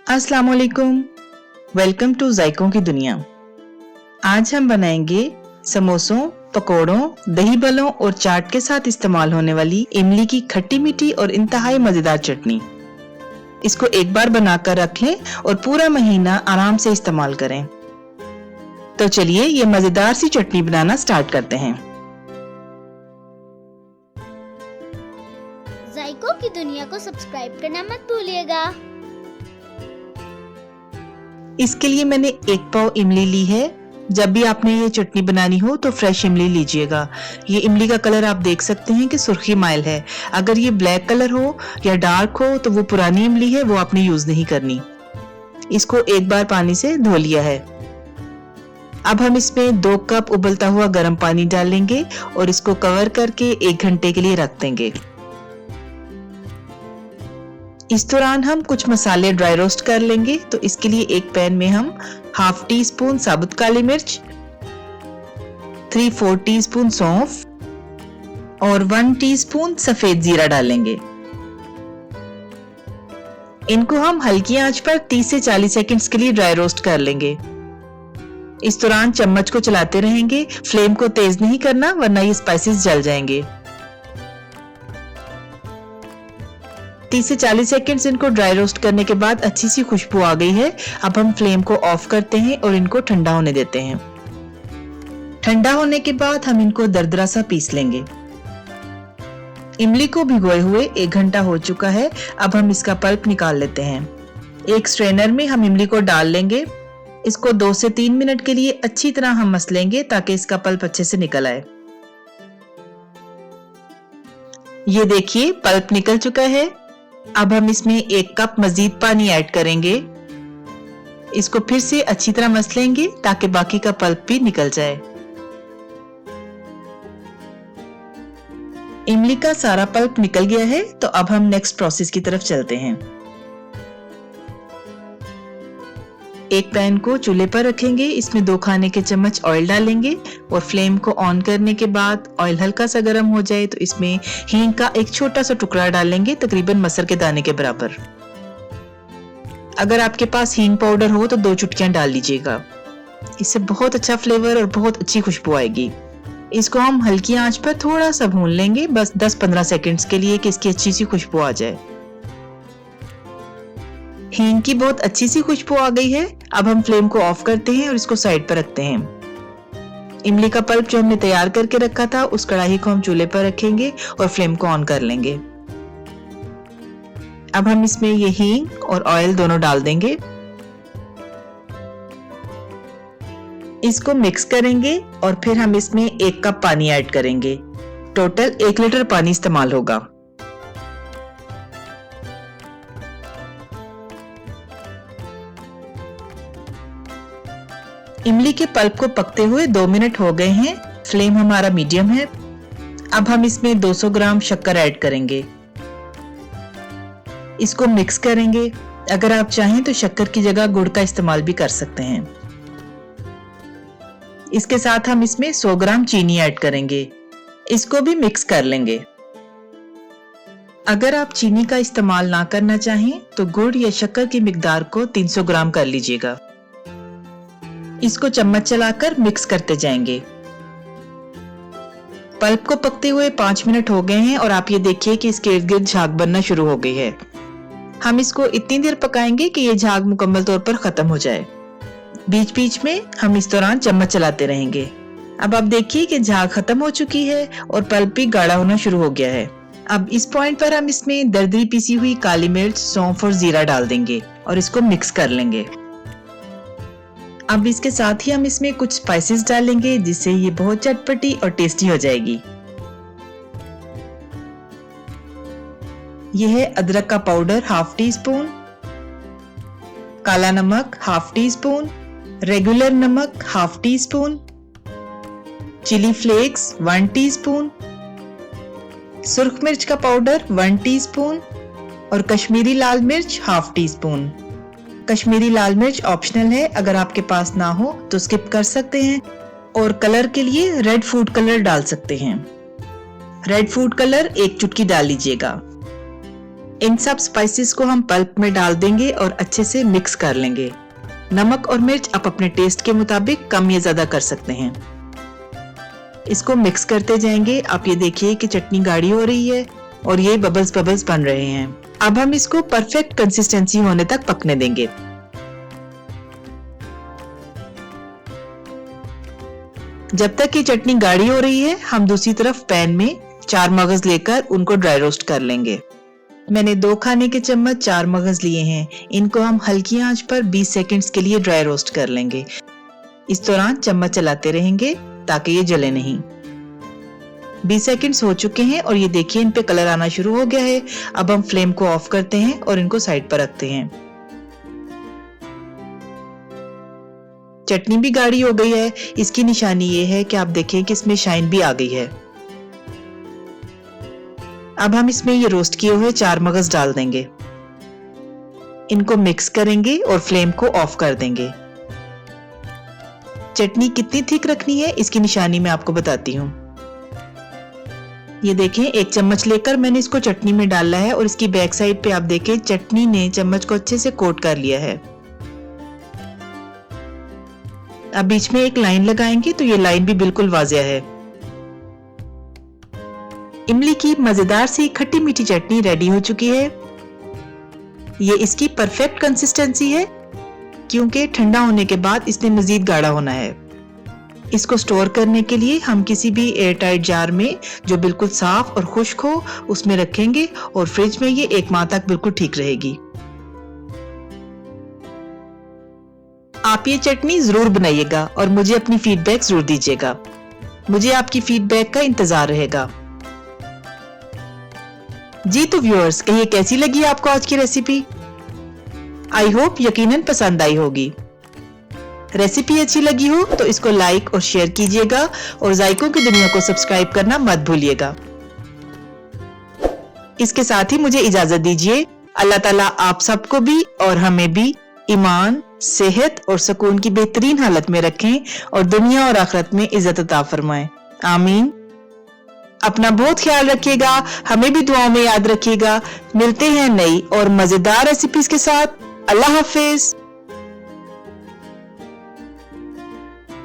अस्सलाम वालेकुम, welcome to जायकों की दुनिया। आज हम बनाएंगे समोसों, पकोड़ों, दही बलों और चाट के साथ इस्तेमाल होने वाली इमली की खट्टी मीठी और इंतहाई मजेदार चटनी। इसको एक बार बनाकर रख लें और पूरा महीना आराम से इस्तेमाल करें। तो चलिए ये मजेदार सी चटनी बनाना स्टार्ट करते हैं। जायकों की दुनिया को सब्सक्राइब करना मत भूलिएगा। इसके लिए मैंने 1 पाव इमली ली है। जब भी आपने ये चटनी बनानी हो तो फ्रेश इमली लीजिएगा। ये इमली का कलर आप देख सकते हैं कि सुर्खी माइल है। अगर ये ब्लैक कलर हो या डार्क हो तो वो पुरानी इमली है, वो आपने यूज नहीं करनी। इसको एक बार पानी से धो लिया है। अब हम इसमें 2 कप उबलता हुआ गर्म पानी डालेंगे और इसको कवर करके 1 घंटे के लिए रख देंगे। इस दौरान हम कुछ मसाले ड्राई रोस्ट कर लेंगे। तो इसके लिए एक पैन में हम 1/2 टीस्पून साबुत काली मिर्च, 3/4 टीस्पून सौंफ और 1 टीस्पून सफेद जीरा डालेंगे। इनको हम हल्की आंच पर 30 से 40 सेकंड्स के लिए ड्राई रोस्ट कर लेंगे। इस दौरान चम्मच को चलाते रहेंगे, फ्लेम को तेज नहीं करना वरना ये स्पाइसेस जल जाएंगे। 30 से 40 सेकंड्स इनको ड्राई रोस्ट करने के बाद अच्छी सी खुशबू आ गई है। अब हम फ्लेम को ऑफ करते हैं और इनको ठंडा होने देते हैं। ठंडा होने के बाद हम इनको दरदरा सा पीस लेंगे। इमली को भिगोए हुए 1 घंटा हो चुका है। अब हम इसका पल्प निकाल लेते हैं। एक स्ट्रेनर में हम इमली को डाल लेंगे। इसको 2 से 3 मिनट के लिए अच्छी तरह हम मसलेंगे ताकि इसका पल्प अच्छे से निकल आए। ये देखिए पल्प निकल चुका है। अब हम इसमें 1 कप मजीद पानी ऐड करेंगे। इसको फिर से अच्छी तरह मसलेंगे ताकि बाकी का पल्प भी निकल जाए। इमली का सारा पल्प निकल गया है। तो अब हम नेक्स्ट प्रोसेस की तरफ चलते हैं। एक पैन को चूल्हे पर रखेंगे। इसमें 2 खाने के चम्मच ऑयल डालेंगे और फ्लेम को ऑन करने के बाद ऑयल हल्का सा गर्म हो जाए तो इसमें हींग का एक छोटा सा टुकड़ा डालेंगे, तकरीबन मसर के दाने के बराबर। अगर आपके पास हींग पाउडर हो तो 2 चुटकियां डाल लीजिएगा। इससे बहुत अच्छा फ्लेवर और बहुत अच्छी खुशबू आएगी। इसको हम हल्की आंच पर थोड़ा सा भून लेंगे, बस 10-15 सेकेंड्स के लिए कि इसकी अच्छी सी खुशबू आ जाए। हींग की बहुत अच्छी सी खुशबू आ गई है। अब हम फ्लेम को ऑफ करते हैं और इसको साइड पर रखते हैं। इमली का पल्प जो हमने तैयार करके रखा था उस कढ़ाई को हम चूल्हे पर रखेंगे और फ्लेम को ऑन कर लेंगे। अब हम इसमें ये हींग और ऑयल दोनों डाल देंगे। इसको मिक्स करेंगे और फिर हम इसमें 1 कप पानी ऐड करेंगे। टोटल 1 लीटर पानी इस्तेमाल होगा। इमली के पल्प को पकते हुए 2 मिनट हो गए हैं। फ्लेम हमारा मीडियम है। अब हम इसमें 200 ग्राम शक्कर ऐड करेंगे। इसको मिक्स करेंगे। अगर आप चाहें तो शक्कर की जगह गुड़ का इस्तेमाल भी कर सकते हैं। इसके साथ हम इसमें 100 ग्राम चीनी ऐड करेंगे। इसको भी मिक्स कर लेंगे। अगर आप चीनी का इस्तेमाल ना करना चाहें तो गुड़ या शक्कर की मिकदार को 300 ग्राम कर लीजिएगा। इसको चम्मच चलाकर मिक्स करते जाएंगे। पल्प को पकते हुए 5 मिनट हो गए हैं और आप ये देखिए कि इसके इर्द गिर्द झाग बनना शुरू हो गई है। हम इसको इतनी देर पकाएंगे कि ये झाग मुकम्मल तौर पर खत्म हो जाए। बीच बीच में हम इस दौरान चम्मच चलाते रहेंगे। अब आप देखिए कि झाग खत्म हो चुकी है और पल्प भी गाढ़ा होना शुरू हो गया है। अब इस पॉइंट पर हम इसमें दरदरी पीसी हुई काली मिर्च, सौंफ और जीरा डाल देंगे और इसको मिक्स कर लेंगे। अब इसके साथ ही हम इसमें कुछ स्पाइसेस डालेंगे जिससे ये बहुत चटपटी और टेस्टी हो जाएगी। यह है अदरक का पाउडर 1/2 टीस्पून, काला नमक 1/2 टीस्पून, रेगुलर नमक 1/2 टीस्पून, चिली फ्लेक्स 1 टीस्पून, सुर्ख मिर्च का पाउडर 1 टीस्पून और कश्मीरी लाल मिर्च 1/2 टीस्पून। कश्मीरी लाल मिर्च ऑप्शनल है, अगर आपके पास ना हो तो स्किप कर सकते हैं। और कलर के लिए रेड फूड कलर डाल सकते हैं। रेड फूड कलर 1 चुटकी डाल लीजिएगा। इन सब स्पाइसेस को हम पल्प में डाल देंगे और अच्छे से मिक्स कर लेंगे। नमक और मिर्च आप अपने टेस्ट के मुताबिक कम या ज्यादा कर सकते हैं। इसको मिक्स करते जाएंगे। आप ये देखिए कि चटनी गाढ़ी हो रही है और ये बबल्स बबल्स बन रहे हैं। अब हम इसको परफेक्ट कंसिस्टेंसी होने तक पकने देंगे। जब तक ये चटनी गाढ़ी हो रही है, हम दूसरी तरफ पैन में 4 मगज लेकर उनको ड्राई रोस्ट कर लेंगे। मैंने 2 खाने के चम्मच 4 मगज लिए हैं। इनको हम हल्की आंच पर 20 सेकंड्स के लिए ड्राई रोस्ट कर लेंगे। इस दौरान चम्मच चलाते रहेंगे ताकि ये जले नहीं। 20 सेकंड्स हो चुके हैं और ये देखिए इन पे कलर आना शुरू हो गया है। अब हम फ्लेम को ऑफ करते हैं और इनको साइड पर रखते हैं। चटनी भी गाढ़ी हो गई है। इसकी निशानी ये है कि आप देखें कि इसमें शाइन भी आ गई है। अब हम इसमें ये रोस्ट किए हुए 4 मगज डाल देंगे। इनको मिक्स करेंगे और फ्लेम को ऑफ कर देंगे। चटनी कितनी थिक रखनी है इसकी निशानी मैं आपको बताती हूँ। ये देखें, 1 चम्मच लेकर मैंने इसको चटनी में डाला है और इसकी बैक साइड पे आप देखें चटनी ने चम्मच को अच्छे से कोट कर लिया है। अब बीच में एक लाइन लगाएंगे तो ये लाइन भी बिल्कुल वाज़िया है। इमली की मजेदार सी खट्टी मीठी चटनी रेडी हो चुकी है। ये इसकी परफेक्ट कंसिस्टेंसी है क्योंकि ठंडा होने के बाद इसने मजीद गाढ़ा होना है। इसको स्टोर करने के लिए हम किसी भी एयर टाइट जार में जो बिल्कुल साफ और खुश्क हो उसमें रखेंगे और फ्रिज में ये 1 माह तक बिल्कुल ठीक रहेगी। आप ये चटनी जरूर बनाइएगा और मुझे अपनी फीडबैक जरूर दीजिएगा। मुझे आपकी फीडबैक का इंतजार रहेगा। जी तो व्यूअर्स, कहिए कैसी लगी आपको आज की रेसिपी? आई होप यकीनन पसंद आई होगी। रेसिपी अच्छी लगी हो तो इसको लाइक और शेयर कीजिएगा और जायकों की दुनिया को सब्सक्राइब करना मत भूलिएगा। इसके साथ ही मुझे इजाजत दीजिए। अल्लाह ताला आप सबको भी और हमें भी ईमान, सेहत और सुकून की बेहतरीन हालत में रखें और दुनिया और आखिरत में इज्जत अता फरमाएं। आमीन। अपना बहुत ख्याल रखिएगा, हमें भी दुआओं में याद रखिएगा। मिलते हैं नई और मजेदार रेसिपीज के साथ। अल्लाह हाफिज।